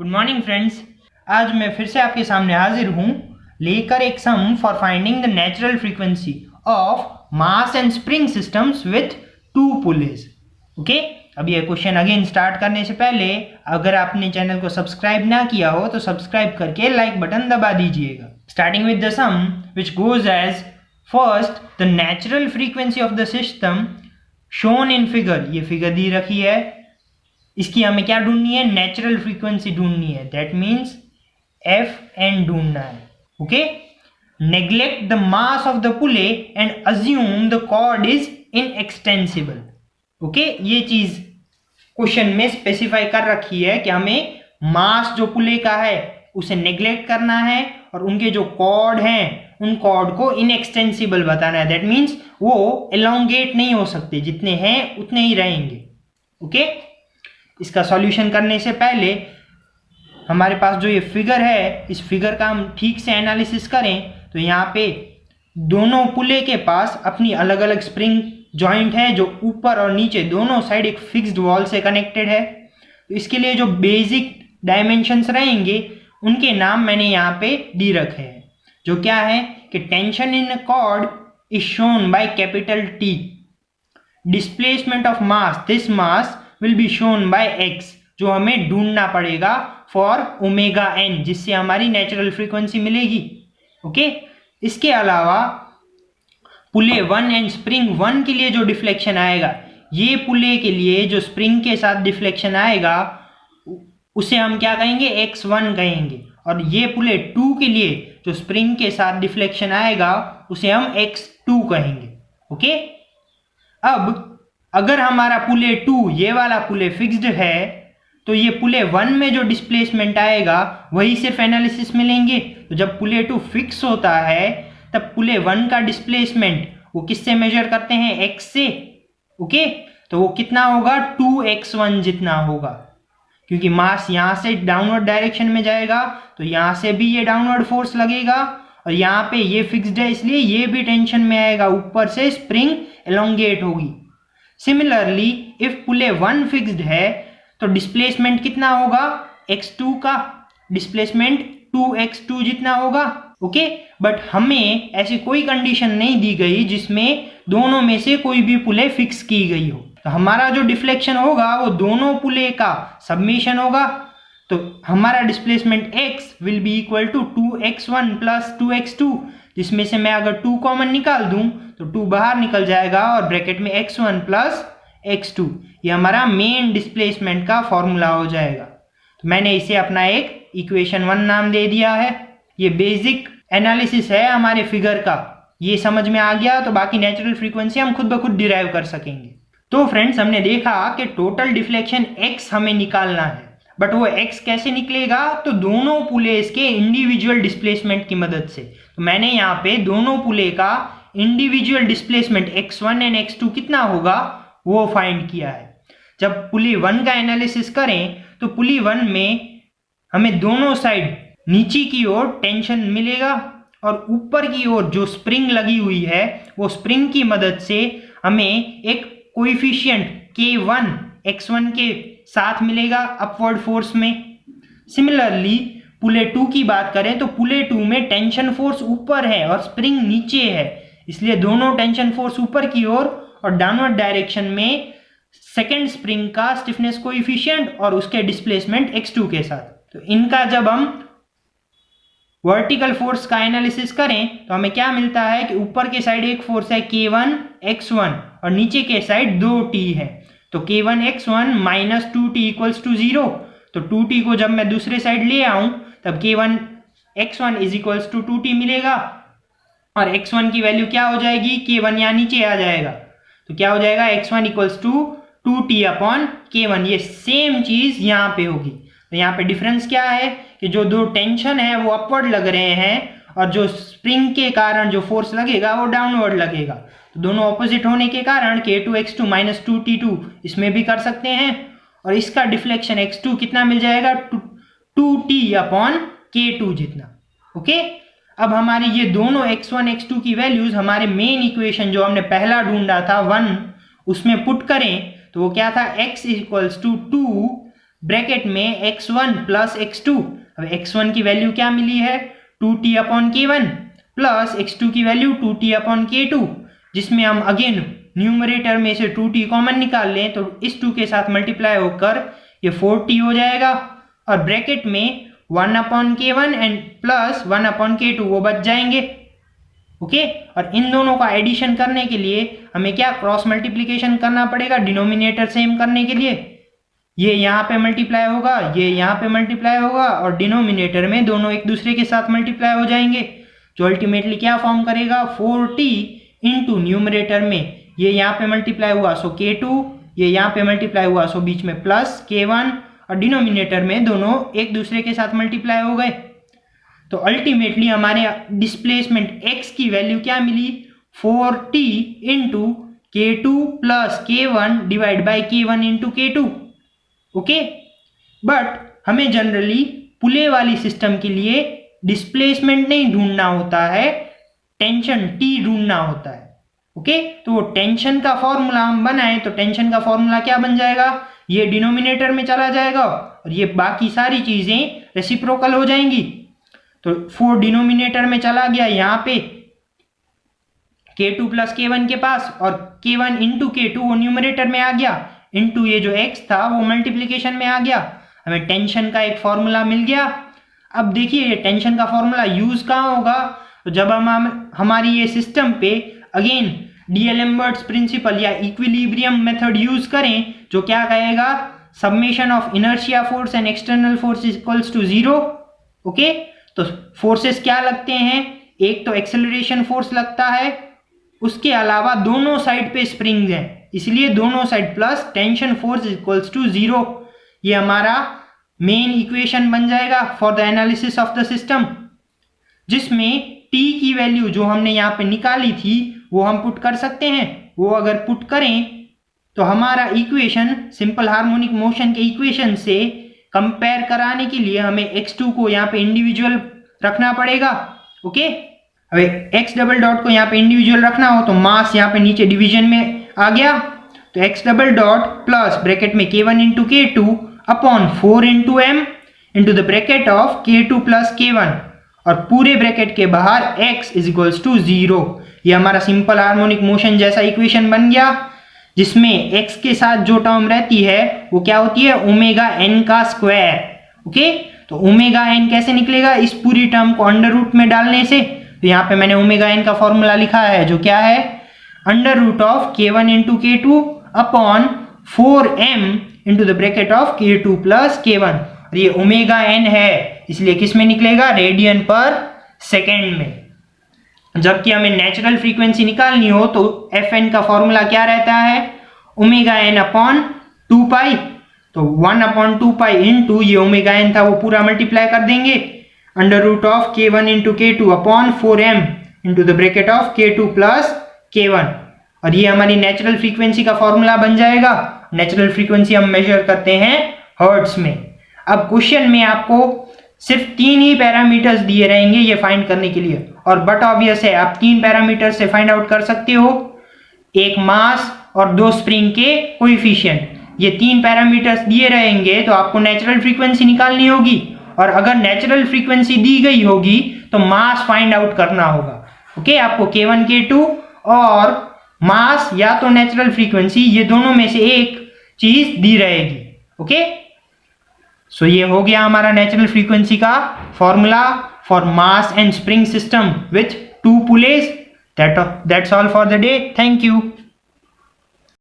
Good morning friends. आज मैं फिर से आपके सामने हाजिर हूँ लेकर एक sum for finding the natural frequency of mass and spring systems with two pulleys. Okay, अब ये क्वेश्चन अगेन स्टार्ट करने से पहले अगर आपने चैनल को सब्सक्राइब ना किया हो तो सब्सक्राइब करके लाइक बटन दबा दीजिएगा। Starting with the sum which goes as first the natural frequency of the system shown in figure. ये फिगर दी रखी है, इसकी हमें क्या ढूंढनी है? नेचुरल फ्रीक्वेंसी ढूंढनी है। दैट मीन्स एफ एन ढूंढना है। Okay, neglect the mass of the pulley and assume the cord is inextensible. Okay, ये चीज क्वेश्चन में स्पेसिफाई कर रखी है कि हमें मास जो पुले का है उसे नेग्लेक्ट करना है और उनके जो कॉर्ड हैं उन कॉर्ड को इनएक्सटेंसिबल बताना है। दैट मीन्स वो एलोंगेट नहीं हो सकते, जितने हैं उतने ही रहेंगे। ओके, इसका सॉल्यूशन करने से पहले हमारे पास जो ये फिगर है, इस फिगर का हम ठीक से एनालिसिस करें तो यहाँ पे दोनों पुले के पास अपनी अलग अलग स्प्रिंग जॉइंट है जो ऊपर और नीचे दोनों साइड एक फिक्स्ड वॉल से कनेक्टेड है। तो इसके लिए जो बेसिक डायमेंशंस रहेंगे उनके नाम मैंने यहाँ पे दी रखे हैं, जो क्या है कि tension in cord is shown by capital T, displacement of mass, this mass will be shown by X, जो हमें ढूंढना पड़ेगा फॉर ओमेगा एन, जिससे हमारी नेचुरल फ्रीक्वेंसी मिलेगी। ओके, इसके अलावा पुले 1 एंड स्प्रिंग 1 के लिए जो डिफ्लेक्शन आएगा, ये पुले के लिए जो स्प्रिंग के साथ डिफ्लेक्शन आएगा उसे हम क्या कहेंगे? x1 कहेंगे। और ये पुले 2 के लिए जो स्प्रिंग के साथ डिफ्लेक्शन आएगा उसे हम x2 कहेंगे। ओके, अब अगर हमारा पुले 2 ये वाला पुले फिक्स्ड है तो ये पुले 1 में जो डिस्प्लेसमेंट आएगा वही सिर्फ एनालिसिस में लेंगे। तो जब पुले 2 फिक्स होता है तब पुले 1 का डिस्प्लेसमेंट वो किससे मेजर करते हैं? x से। ओके, तो वो कितना होगा? 2x1 जितना होगा, क्योंकि मास यहाँ से डाउनवर्ड डायरेक्शन में जाएगा तो यहाँ से भी ये डाउनवर्ड फोर्स लगेगा और यहाँ पे ये फिक्स्ड है इसलिए ये भी टेंशन में आएगा, ऊपर से स्प्रिंग एलोंगेट होगी। सिमिलरली इफ पुले 1 फिक्स्ड है तो डिस्प्लेसमेंट कितना होगा? x2 का डिस्प्लेसमेंट 2x2 जितना होगा। ओके, बट हमें ऐसी कोई कंडीशन नहीं दी गई जिसमें दोनों में से कोई भी पुले फिक्स की गई हो। तो हमारा जो डिफ्लेक्शन होगा वो दोनों पुले का सबमिशन होगा। तो हमारा displacement x will be equal to 2x1 plus 2x2, जिसमें से मैं अगर 2 कॉमन निकाल दूं तो 2 बाहर निकल जाएगा और ब्रैकेट में x1 प्लस x2, ये हमारा मेन डिस्प्लेसमेंट का फॉर्मूला हो जाएगा। तो मैंने इसे अपना एक इक्वेशन 1 नाम दे दिया है। ये बेसिक एनालिसिस है हमारे फिगर का, ये समझ में आ गया तो बाकी नेचुरल फ्रीक्वेंसी हम खुद ब खुद डिराइव कर सकेंगे। तो फ्रेंड्स, हमने देखा कि टोटल डिफ्लेक्शन x हमें निकालना है, बट वो x कैसे निकलेगा? तो दोनों पुलेस के इंडिविजुअल डिस्प्लेसमेंट की मदद से। तो मैंने यहाँ पे दोनों पुले का individual displacement x1 and x2 कितना होगा वो फाइंड किया है। जब पुली 1 का एनालिसिस करें तो पुली 1 में हमें दोनों साइड नीचे की ओर टेंशन मिलेगा और ऊपर की ओर जो स्प्रिंग लगी हुई है वो स्प्रिंग की मदद से हमें एक कोएफिशिएंट K1 x1 के साथ मिलेगा अपवर्ड फोर्स में। सिमिलरली पुले 2 की बात करें तो पुले 2 में टेंशन फोर्स ऊपर है और स्प्रिंग नीचे है, इसलिए दोनों टेंशन फोर्स ऊपर की ओर और डाउनवर्ड डायरेक्शन में सेकेंड स्प्रिंग का स्टिफनेस कोएफिशिएंट और उसके डिस्प्लेसमेंट x2 के साथ। तो इनका जब हम वर्टिकल फोर्स का एनालिसिस करें तो हमें क्या मिलता है कि ऊपर के साइड एक फोर्स है K1 x1 और नीचे के साइड 2t है। तो K1 x1 minus 2t equals to 0। तो 2t को जब मैं दूसरे साइड ले आऊं तब K1 x1 is equals to 2t मिलेगा और x1 की वैल्यू क्या हो जाएगी? K1 यहाँ नीचे आ जाएगा तो क्या हो जाएगा? x1 equals to 2t upon K1। ये सेम चीज यहाँ पे होगी। तो यहाँ पे डिफरेंस क्या है कि जो दो टेंशन है वो अपवर्ड लग रहे हैं और जो स्प्रिंग के कारण जो फोर्स लगेगा वो डाउनवर्ड लगेगा। तो दोनों ऑपोजिट होने के कारण K2 x2 माइनस 2t2 इसमें भी कर सकते हैं और इसका डिफ्लेक्शन x2 कितना मिल जाएगा? 2t अपॉन K2 जितना। ओके, अब हमारी ये दोनों x1 x2 की वैल्यूज हमारे मेन इक्वेशन जो हमने पहला ढूंढा था 1 उसमें पुट करें तो वो क्या था? x इक्वल्स टू 2 ब्रैकेट में x1 प्लस x2। अब x1 की वैल्यू क्या मिली है 2t upon k1 plus x2 की वैल्यू 2t अपॉन k2, जिसमें हम अगेन न्यूमरेटर में से 2t कॉमन निकाल लें तो इस 2 के साथ मल्टीप्लाई होकर ये 4t हो जाएगा। और ब्रैकेट में 1 upon k1 and plus 1 upon k2 वो बच जाएंगे। ओके, और इन दोनों का एडिशन करने के लिए हमें क्या क्रॉस मल्टीप्लिकेशन करना पड़ेगा डिनोमिनेटर सेम करने के लिए। ये यहाँ पे मल्टीप्लाई होगा, ये यहाँ पे मल्टीप्लाई होगा और डिनोमिनेटर में दोनों एक दूसरे के साथ मल्टीप्लाई हो जाएंगे, जो अल्टीमेटली क्या फॉर्म करेगा 4t इंटू न्यूमरेटर में ये यहाँ पे मल्टीप्लाई हुआ सो k2, ये यहाँ पे मल्टीप्लाई हुआ सो बीच में प्लस k1 और डिनोमिनेटर में दोनों एक दूसरे के साथ मल्टीप्लाई हो गए। तो अल्टीमेटली हमारे डिस्प्लेसमेंट x की वैल्यू क्या मिली 4t into k2 plus k1 divide by k1 into k2। Okay, but हमें जनरली पुले वाली सिस्टम के लिए डिस्प्लेसमेंट नहीं ढूंढना होता है, टेंशन t ढूंढना होता है। ओके, तो टेंशन का फॉर्मूला हम बनाए तो टेंशन का फॉर्मूला क्या बन जाएगा, ये डिनोमिनेटर में चला जाएगा और ये बाकी सारी चीजें रेसिप्रोकल हो जाएंगी। तो 4 डिनोमिनेटर में चला गया यहाँ पे k2 प्लस k1 के पास और k1 इंटू k2 वो न्यूमरेटर में आ गया, इंटू ये जो x था वो मल्टीप्लीकेशन में आ गया। हमें टेंशन का एक फॉर्मूला मिल गया। अब देखिए ये टेंशन का फॉर्मूला यूज कहाँ होगा, तो जब हम हमारी ये सिस्टम पे अगेन डीएलेम्बर्ट्स प्रिंसिपल या इक्विलिब्रियम मेथड यूज करें, जो क्या कहेगा summation of inertia force and external force equals to 0। Okay, तो फोर्सेस क्या लगते हैं, एक तो एक्सेलरेशन फोर्स लगता है, उसके अलावा दोनों साइड पे स्प्रिंग्स हैं, इसलिए दोनों side plus tension force equals to 0। ये हमारा मेन इक्वेशन बन जाएगा for the analysis of the system, जिसमें t की वैल्यू जो हमने यहाँ पे निकाली थी वो हम पुट कर सकते हैं। वो अगर पुट करें तो हमारा इक्वेशन सिंपल हार्मोनिक मोशन के इक्वेशन से कंपेयर कराने के लिए हमें x2 को यहाँ पे इंडिविजुअल रखना पड़ेगा। ओके, अबे x डबल डॉट को यहाँ पे इंडिविजुअल रखना हो तो मास यहाँ पे नीचे डिवीजन में आ गया, तो x double dot plus bracket में k1 into k2 upon 4 into m into the bracket of k2 plus k1 और पूरे ब्रैकेट के बाहर x इज इक्वल्स टू 0। ये हमारा सिंपल हार्मोनिक मोशन जैसा इक्वेशन बन गया, जिसमें x के साथ जो टर्म रहती है वो क्या होती है ओमेगा n का स्क्वायर। ओके, तो ओमेगा n कैसे निकलेगा, इस पूरी टर्म को अंडर रूट में डालने से। तो यहाँ पे मैंने ओमेगा n का फॉर्मूला लिखा है जो क्या है under root of k1 into k2 upon 4m into the bracket of k2 plus k1। और ये ओमेगा n है, इसलिए किस में निकलेगा रेडियन पर सेकेंड में। जबकि हमें नेचुरल फ्रीक्वेंसी निकालनी हो तो fn का फॉर्मूला क्या रहता है ओमेगा n अपॉन 2 पाई। तो 1 अपॉन 2 पाई इंटू ये ओमेगा n था वो पूरा मल्टीप्लाई कर देंगे under root of k1 into k2 upon 4m into the bracket of k2 plus k1। और ये हमारी नेचुरल फ्रीक्वेंसी का फॉर्मूला बन जाएगा। नेचुरल फ्रीक्वेंसी हम मेजर करते हैं हर्ट्ज में। अब क्वेश्चन में आपको सिर्फ 3 ही पैरामीटर्स दिए रहेंगे ये फाइंड करने के लिए, और बट ऑब्वियस है आप 3 पैरामीटर्स से फाइंड आउट कर सकते हो, एक मास और 2 स्प्रिंग के कोएफिशिएंट। ये 3 पैरामीटर्स दिए रहेंगे तो आपको नेचुरल फ्रीक्वेंसी निकालनी होगी, और अगर नेचुरल फ्रीक्वेंसी दी गई होगी तो मास फाइंड आउट करना होगा। ओके, आपको k1 k2 और मास या तो नेचुरल फ्रीक्वेंसी ये दोनों में से एक चीज दी रहेगी। ओके, सो ये हो गया हमारा नेचुरल फ्रीक्वेंसी का formula for mass and spring system with 2 पुलेस। That's all for the day. Thank you.